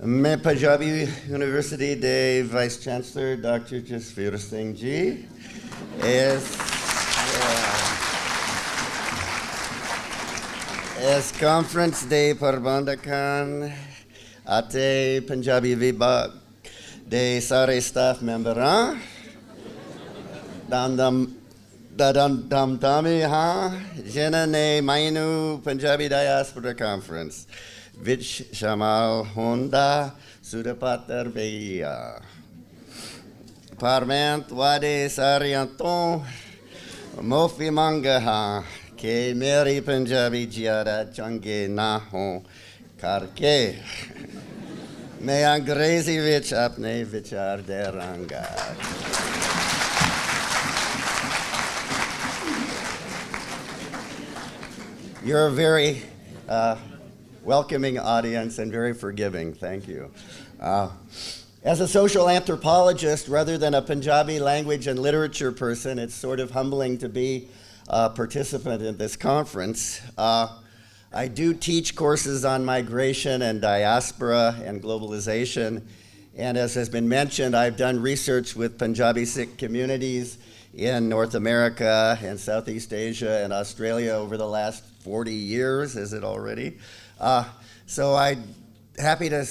मैं Punjabi University de Vice Chancellor Dr. Jasveer Singh ji as conference de Parbandhakan ate Punjabi Vibhag de sare staff members dam dami ha jena ne mainu Punjabi Diaspora Conference Vich Shamal Honda Sudapatar Beya Parment Wade Sarianton Mofi Mangaha Ke Meri Punjabi Jiara Change Naho Karke Me Angrezi Vich Apne Vichar Deranga. You're a very welcoming audience and very forgiving. Thank you. As a social anthropologist, rather than a Punjabi language and literature person, it's sort of humbling to be a participant in this conference. I do teach courses on migration and diaspora and globalization. And as has been mentioned, I've done research with Punjabi Sikh communities in North America and Southeast Asia and Australia over the last 40 years, is it already? So I'm happy to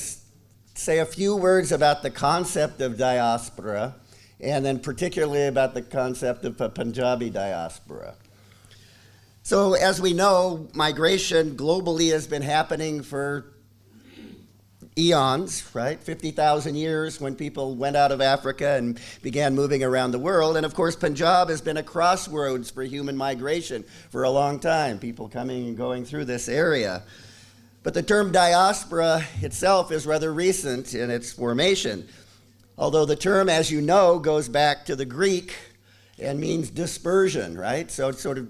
say a few words about the concept of diaspora, and then particularly about the concept of a Punjabi diaspora. So as we know, migration globally has been happening for eons, right? 50,000 years when people went out of Africa and began moving around the world. And of course, Punjab has been a crossroads for human migration for a long time, people coming and going through this area. But the term diaspora itself is rather recent in its formation, although the term, as you know, goes back to the Greek and means dispersion, right? So it's sort of,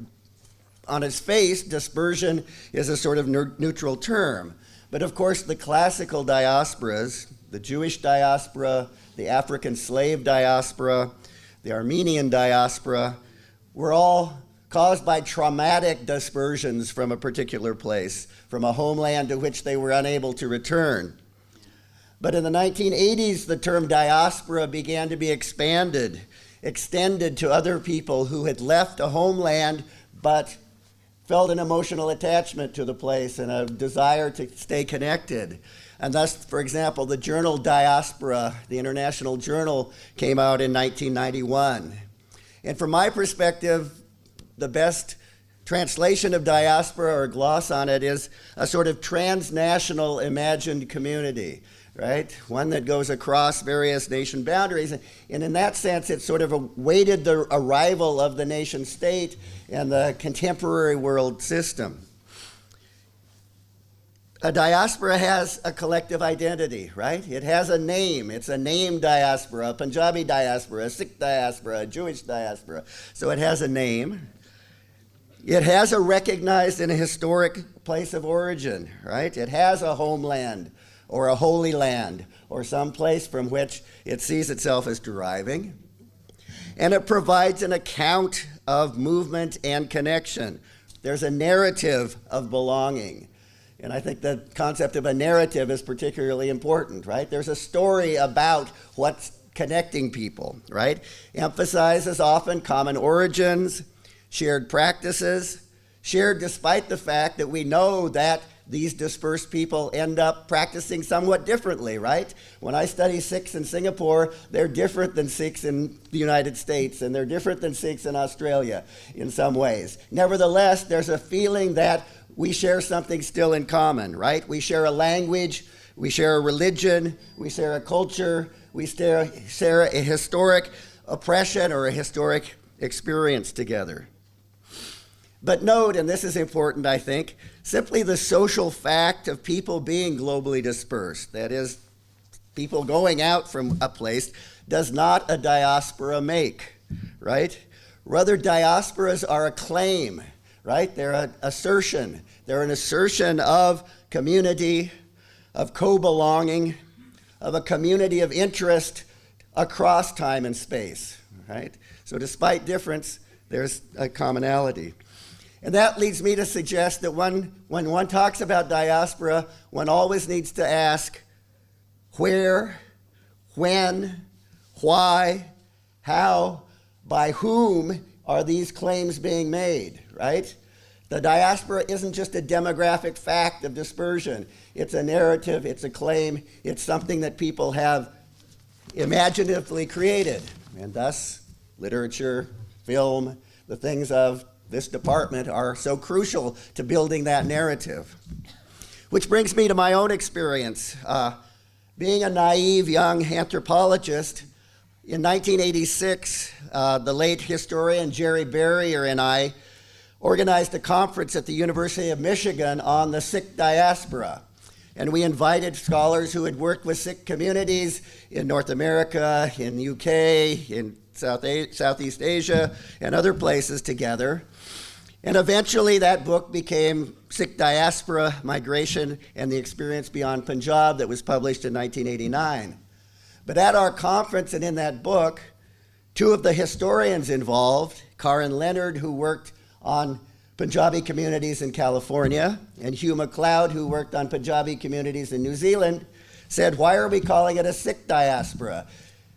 on its face, dispersion is a sort of neutral term. But of course, the classical diasporas, the Jewish diaspora, the African slave diaspora, the Armenian diaspora, were all caused by traumatic dispersions from a particular place, from a homeland to which they were unable to return. But in the 1980s, the term diaspora began to be extended to other people who had left a homeland but felt an emotional attachment to the place and a desire to stay connected. And thus, for example, the journal Diaspora, the international journal, came out in 1991. And from my perspective, the best translation of diaspora or gloss on it is a sort of transnational imagined community, right? One that goes across various nation boundaries. And in that sense, it sort of awaited the arrival of the nation state and the contemporary world system. A diaspora has a collective identity, right? It has a name. It's a named diaspora, a Punjabi diaspora, a Sikh diaspora, a Jewish diaspora. So it has a name. It has a recognized and a historic place of origin, right? It has a homeland or a holy land or some place from which it sees itself as deriving. And it provides an account of movement and connection. There's a narrative of belonging. And I think the concept of a narrative is particularly important, right? There's a story about what's connecting people, right? Emphasizes often common origins, shared practices, shared despite the fact that we know that these dispersed people end up practicing somewhat differently, right? When I study Sikhs in Singapore, they're different than Sikhs in the United States, and they're different than Sikhs in Australia in some ways. Nevertheless, there's a feeling that we share something still in common, right? We share a language, we share a religion, we share a culture, we share a historic oppression or a historic experience together. But note, and this is important, I think, simply the social fact of people being globally dispersed, that is, people going out from a place, does not a diaspora make, right? Rather, diasporas are a claim, right? They're an assertion. They're an assertion of community, of co-belonging, of a community of interest across time and space, right? So despite difference, there's a commonality. And that leads me to suggest that when one talks about diaspora, one always needs to ask, where, when, why, how, by whom are these claims being made, right? The diaspora isn't just a demographic fact of dispersion. It's a narrative, it's a claim, it's something that people have imaginatively created. And thus, literature, film, the things of this department are so crucial to building that narrative. Which brings me to my own experience. Being a naive young anthropologist, in 1986, the late historian Jerry Barrier and I organized a conference at the University of Michigan on the Sikh diaspora. And we invited scholars who had worked with Sikh communities in North America, in the UK, in Southeast Asia, and other places together. And eventually that book became Sikh Diaspora, Migration, and the Experience Beyond Punjab that was published in 1989. But at our conference and in that book, two of the historians involved, Karen Leonard, who worked on Punjabi communities in California, and Hugh MacLeod, who worked on Punjabi communities in New Zealand, said, why are we calling it a Sikh diaspora?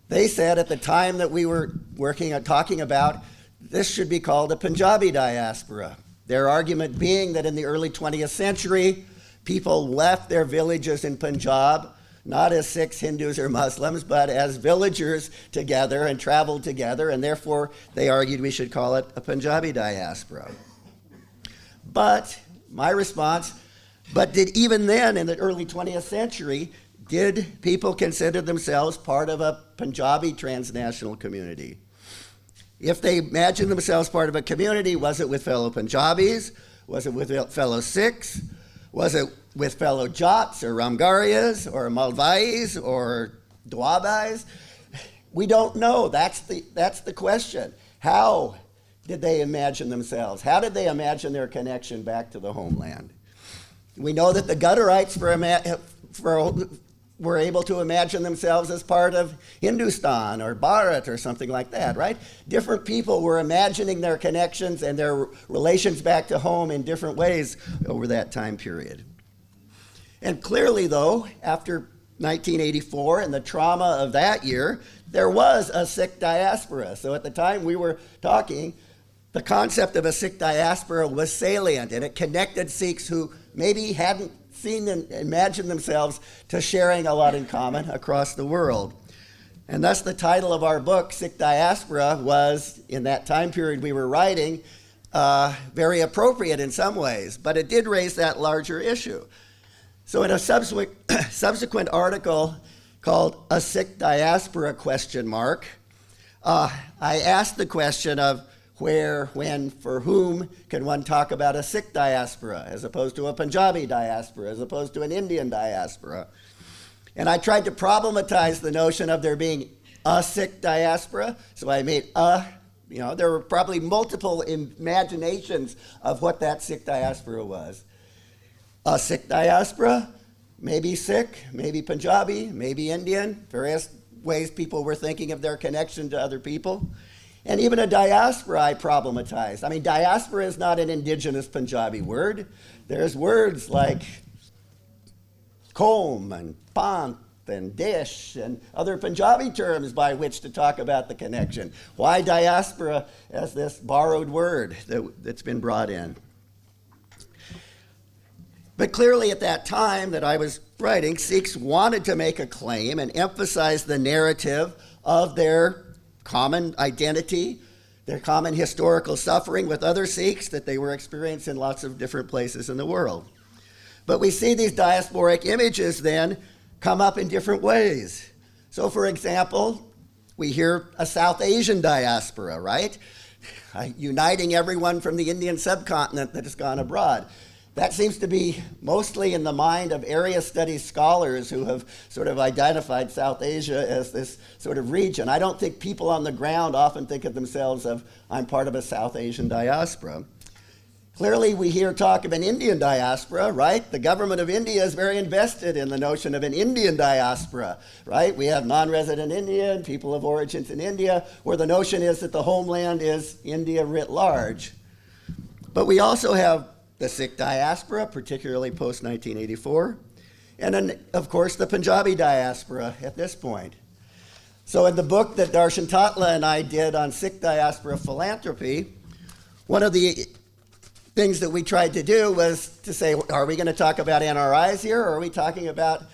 They said at the time that we were working on talking about, this should be called a Punjabi diaspora. Their argument being that in the early 20th century, people left their villages in Punjab, not as Sikhs, Hindus, or Muslims, but as villagers together and traveled together, and therefore they argued we should call it a Punjabi diaspora. But my response, but did even then in the early 20th century, did people consider themselves part of a Punjabi transnational community? If they imagined themselves part of a community, was it with fellow Punjabis? Was it with fellow Sikhs? Was it with fellow Jats or Ramgarias or Malvais or Doabais? We don't know. That's the question. How did they imagine themselves? How did they imagine their connection back to the homeland? We know that the Gutterites were able to imagine themselves as part of Hindustan or Bharat or something like that, right? Different people were imagining their connections and their relations back to home in different ways over that time period. And clearly, though, after 1984 and the trauma of that year, there was a Sikh diaspora. So at the time we were talking, the concept of a Sikh diaspora was salient, and it connected Sikhs who maybe hadn't seen and imagined themselves to sharing a lot in common across the world. And thus the title of our book, Sikh Diaspora, was, in that time period we were writing, very appropriate in some ways, but it did raise that larger issue. So in a subsequent article called A Sikh Diaspora ? I asked the question of where, when, for whom can one talk about a Sikh diaspora as opposed to a Punjabi diaspora, as opposed to an Indian diaspora. And I tried to problematize the notion of there being a Sikh diaspora. So I made there were probably multiple imaginations of what that Sikh diaspora was. A Sikh diaspora, maybe Sikh, maybe Punjabi, maybe Indian, various ways people were thinking of their connection to other people. And even a diaspora I problematized. I mean, diaspora is not an indigenous Punjabi word. There's words like comb and pant and dish and other Punjabi terms by which to talk about the connection. Why diaspora as this borrowed word that's been brought in? But clearly at that time that I was writing, Sikhs wanted to make a claim and emphasize the narrative of their common identity, their common historical suffering with other Sikhs that they were experiencing in lots of different places in the world. But we see these diasporic images then come up in different ways. So for example, we hear a South Asian diaspora, right? Uniting everyone from the Indian subcontinent that has gone abroad. That seems to be mostly in the mind of area studies scholars who have sort of identified South Asia as this sort of region. I don't think people on the ground often think of themselves as, I'm part of a South Asian diaspora. Clearly, we hear talk of an Indian diaspora, right? The government of India is very invested in the notion of an Indian diaspora, right? We have non-resident Indian, people of origins in India, where the notion is that the homeland is India writ large. But we also have the Sikh diaspora, particularly post-1984. and then, of course, the Punjabi diaspora at this point. So in the book that Darshan Tatla and I did on Sikh diaspora philanthropy, one of the things that we tried to do was to say, are we going to talk about NRIs here, or are we talking about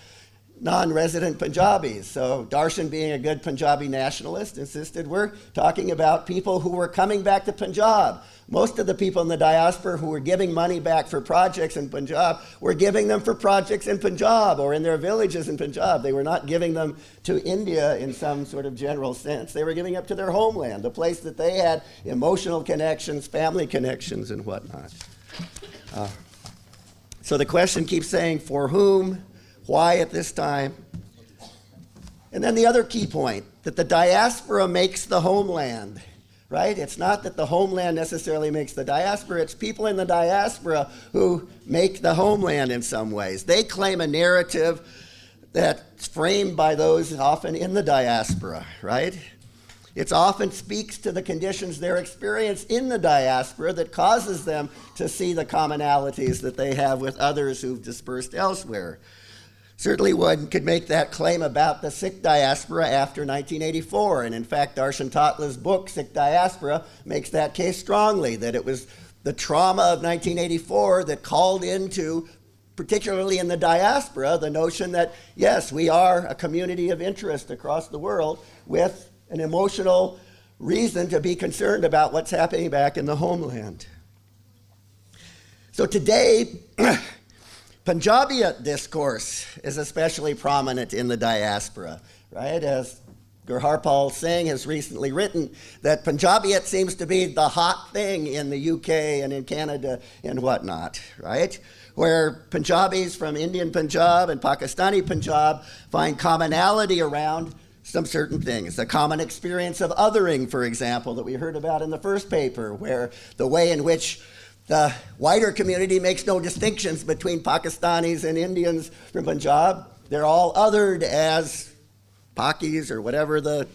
non-resident Punjabis? So Darshan, being a good Punjabi nationalist, insisted we're talking about people who were coming back to Punjab. Most of the people in the diaspora who were giving money back for projects in Punjab were giving them for projects in Punjab or in their villages in Punjab. They were not giving them to India in some sort of general sense. They were giving up to their homeland, the place that they had emotional connections, family connections, and whatnot. So the question keeps saying, for whom? Why at this time? And then the other key point, that the diaspora makes the homeland, right? It's not that the homeland necessarily makes the diaspora, it's people in the diaspora who make the homeland in some ways. They claim a narrative that's framed by those often in the diaspora, right? It often speaks to the conditions they're experiencing in the diaspora that causes them to see the commonalities that they have with others who've dispersed elsewhere. Certainly one could make that claim about the Sikh diaspora after 1984, and in fact Darshan Tatla's book, Sikh Diaspora, makes that case strongly, that it was the trauma of 1984 that called into, particularly in the diaspora, the notion that, yes, we are a community of interest across the world with an emotional reason to be concerned about what's happening back in the homeland. So today, Punjabi discourse is especially prominent in the diaspora, right? As Gurharpal Singh has recently written, that Punjabiat seems to be the hot thing in the UK and in Canada and whatnot, right? Where Punjabis from Indian Punjab and Pakistani Punjab find commonality around some certain things. The common experience of othering, for example, that we heard about in the first paper, where the way in which the wider community makes no distinctions between Pakistanis and Indians from Punjab. They're all othered as Pakis or whatever the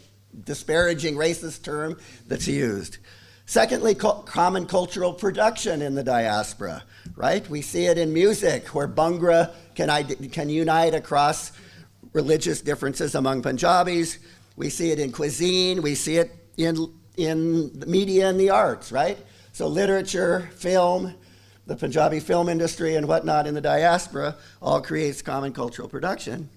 disparaging racist term that's used. Secondly, common cultural production in the diaspora, right? We see it in music, where Bhangra can unite across religious differences among Punjabis. We see it in cuisine. We see it in the media and the arts, right? So literature, film, the Punjabi film industry and whatnot in the diaspora all creates common cultural production.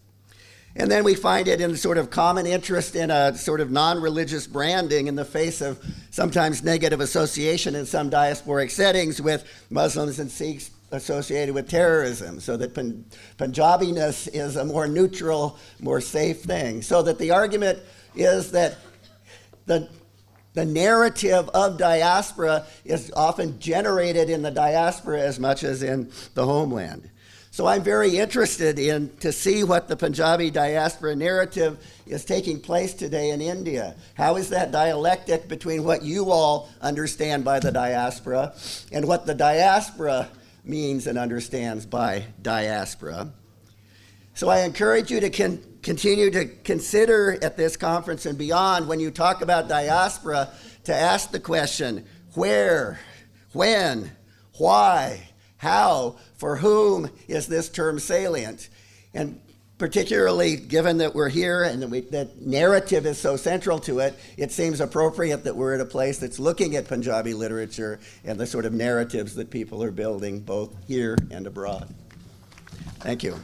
And then we find it in sort of common interest in a sort of non-religious branding in the face of sometimes negative association in some diasporic settings with Muslims and Sikhs associated with terrorism, so that Punjabiness is a more neutral, more safe thing. So that the argument is that the narrative of diaspora is often generated in the diaspora as much as in the homeland. So I'm very interested in to see what the Punjabi diaspora narrative is taking place today in India. How is that dialectic between what you all understand by the diaspora and what the diaspora means and understands by diaspora? So I encourage you to continue to consider at this conference and beyond, when you talk about diaspora, to ask the question, where, when, why, how, for whom is this term salient? And particularly given that we're here and that narrative is so central to it, it seems appropriate that we're at a place that's looking at Punjabi literature and the sort of narratives that people are building both here and abroad. Thank you.